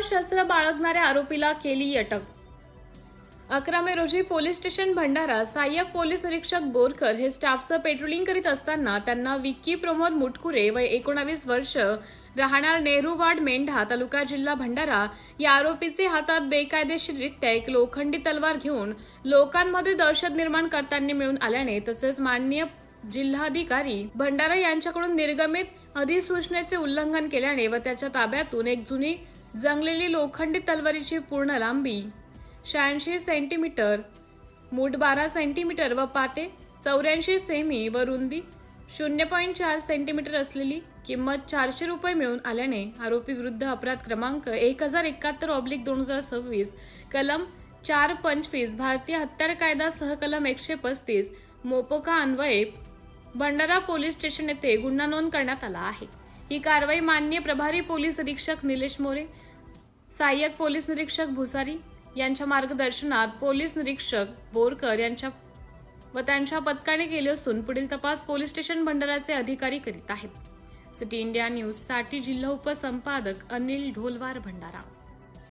शस्त्र बाळगणाऱ्या आरोपीला केली अटक। 11 मे रोजी पोलीस स्टेशन भंडारा सहाय्यक पोलीस निरीक्षक बोरकर हे स्टाफसह पेट्रोलिंग करीत असताना त्यांना विक्की प्रमोद मुटकुरे वय 19 वर्ष राहणार नेहरूवाड मेंढा तालुका जिल्हा भंडारा या आरोपीचे हातात बेकायदेशीररित्या एक लोखंडी तलवार घेऊन लोकांमध्ये दहशत निर्माण करताना मिळून आल्याने तसेच माननीय जिल्हाधिकारी भंडारा यांच्याकडून निर्गमित अधिसूचनेचे उल्लंघन केल्याने व त्याच्या ताब्यातून एक जुनी जंगलेली लोखंडी तलवारीची पूर्ण लांबी 86 सेंटीमीटर, मूठ 12 सेंटीमीटर व पाते 84 सेमी व रुंदी 0.4 सेंटीमीटर असलेली किंमत 400 रुपये मिळून आल्याने आरोपी विरुद्ध अपराध क्रमांक 1071/2026 कलम 425 भारतीय हत्यार कायदा सह कलम 135 मोपोका अन्वये भंडारा पोलीस स्टेशन येथे गुन्हा नोंद करण्यात आला आहे। ही कारवाई माननीय प्रभारी पोलीस अधीक्षक निलेश मोरे, सहाय्यक पोलीस निरीक्षक भुसारी यांच्या मार्गदर्शनात पोलीस निरीक्षक बोरकर यांच्या व त्यांच्या पथकाने केली असून पुढील तपास पोलीस स्टेशन भंडाराचे अधिकारी करीत आहेत। सिटी इंडिया न्यूज साठी जिल्हा उपसंपादक अनिल ढोलवार भंडारा।